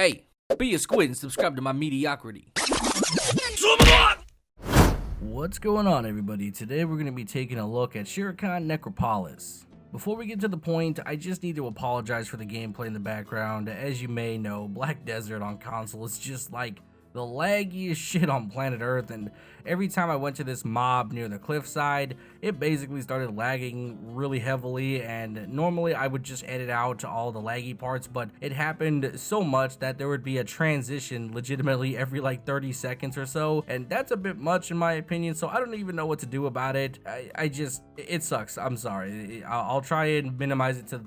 Hey, be a squid and subscribe to my mediocrity. What's going on, everybody? Today we're going to be taking a look at Sherekhan Necropolis. Before we get to the point, I just need to apologize for the gameplay in the background. As you may know, Black Desert on console is just like the laggiest shit on planet Earth, and every time I went to this mob near the cliffside, it basically started lagging really heavily, and normally I would just edit out all the laggy parts, but it happened so much that there would be a transition legitimately every like 30 seconds or so, and that's a bit much in my opinion, so I don't even know what to do about it. It sucks. I'm sorry. I'll try and minimize it to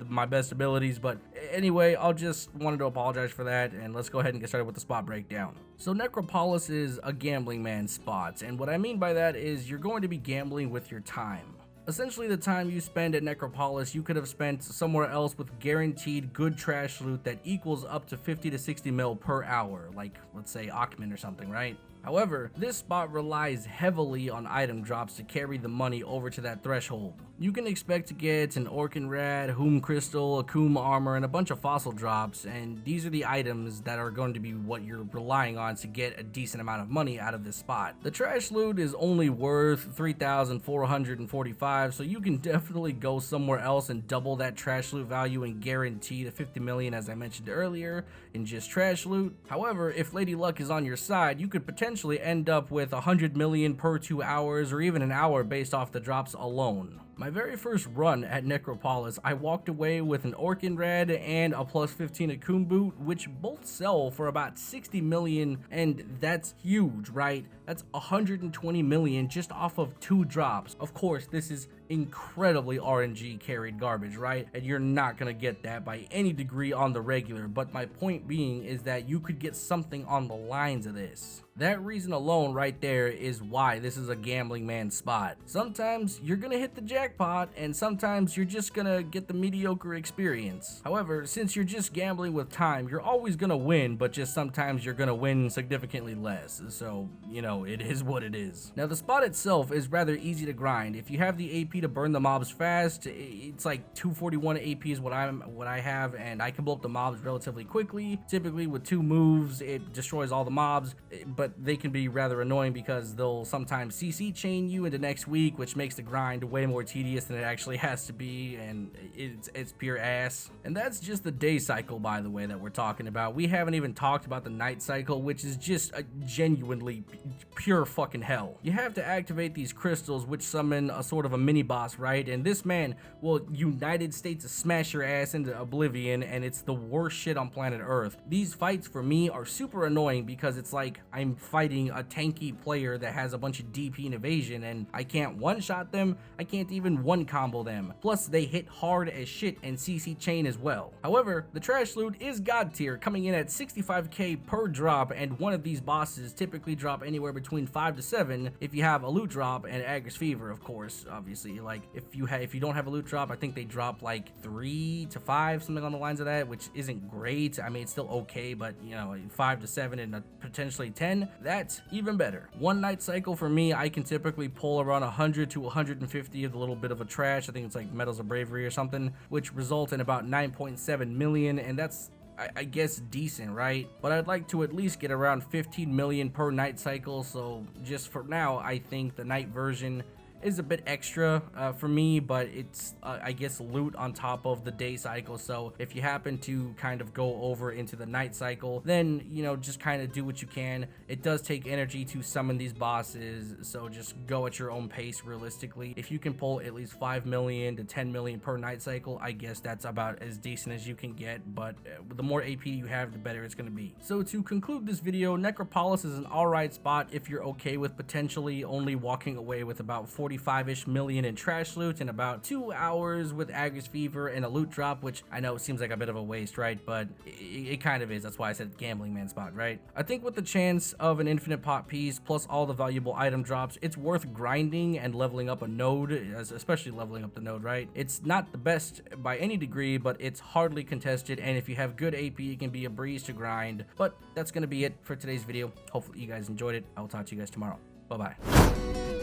my best abilities, but anyway, I'll just wanted to apologize for that, and let's go ahead and get started with the spot breakdown. So Necropolis is a gambling man spot, and what I mean by that is you're going to be gambling with your time. Essentially, the time you spend at Necropolis, you could have spent somewhere else with guaranteed good trash loot that equals up to 50 to 60 mil per hour, like let's say Achman or something, right? However, this spot relies heavily on item drops to carry the money over to that threshold. You can expect to get an Orkin Rad, Hoom Crystal, Akum Armor, and a bunch of fossil drops, and these are the items that are going to be what you're relying on to get a decent amount of money out of this spot. The trash loot is only worth 3,445, so you can definitely go somewhere else and double that trash loot value and guarantee the 50 million as I mentioned earlier in just trash loot. However, if Lady Luck is on your side, you could potentially end up with 100 million per 2 hours or even an hour based off the drops alone. My very first run at Necropolis, I walked away with an Orkin Rad and a plus 15 Akum boot, which both sell for about 60 million, and that's huge, right? That's 120 million just off of 2 drops. Of course, this is incredibly RNG carried garbage, right? And you're not gonna get that by any degree on the regular, but my point being is that you could get something on the lines of this. That reason alone right there is why this is a gambling man spot. Sometimes you're gonna hit the jackpot, and sometimes you're just gonna get the mediocre experience. However, since you're just gambling with time, you're always gonna win, but just sometimes you're gonna win significantly less. So, you know, it is what it is. Now, the spot itself is rather easy to grind. If you have the AP to burn the mobs fast, it's like 241 AP is what I have, and I can blow up the mobs relatively quickly. Typically with 2 moves, it destroys all the mobs, but they can be rather annoying because they'll sometimes CC chain you into next week, which makes the grind way more tedious than it actually has to be, and it's pure ass. And that's just the day cycle, by the way, that we're talking about. We haven't even talked about the night cycle, which is just a genuinely pure fucking hell. You have to activate these crystals, which summon a sort of a mini boss, right? And this man will United States smash your ass into oblivion, and it's the worst shit on planet Earth. These fights for me are super annoying because it's like I'm fighting a tanky player that has a bunch of DP and evasion, and I can't one-shot them, I can't even one-combo them. Plus, they hit hard as shit and CC chain as well. However, the trash loot is god tier, coming in at 65k per drop, and one of these bosses typically drop anywhere between 5 to 7 if you have a loot drop and Agris Fever, of course. Obviously, like if you don't have a loot drop, I think they drop like 3 to 5, something on the lines of that, which isn't great. I mean, it's still okay, but you know, 5 to 7 and potentially 10, that's even better. One night cycle for me, I can typically pull around 100 to 150 of the little bit of a trash. I think it's like Medals of Bravery or something, which result in about 9.7 million, and that's I guess decent, right? But I'd like to at least get around 15 million per night cycle, so just for now, I think the night version is a bit extra for me, but it's I guess loot on top of the day cycle. So if you happen to kind of go over into the night cycle, then you know, just kind of do what you can. It does take energy to summon these bosses, so just go at your own pace. Realistically, if you can pull at least 5 million to 10 million per night cycle, I guess that's about as decent as you can get, but the more AP you have, the better it's going to be. So to conclude this video, Necropolis is an alright spot if you're okay with potentially only walking away with about 45-ish million in trash loot and about 2 hours with Agris Fever and a loot drop, which I know seems like a bit of a waste, right? But it kind of is. That's why I said gambling man spot, right? I think with the chance of an infinite pot piece plus all the valuable item drops, it's worth grinding and leveling up a node, especially leveling up the node, right? It's not the best by any degree, but it's hardly contested, and if you have good AP, it can be a breeze to grind. But that's going to be it for today's video. Hopefully you guys enjoyed it. I will talk to you guys tomorrow. Bye-bye.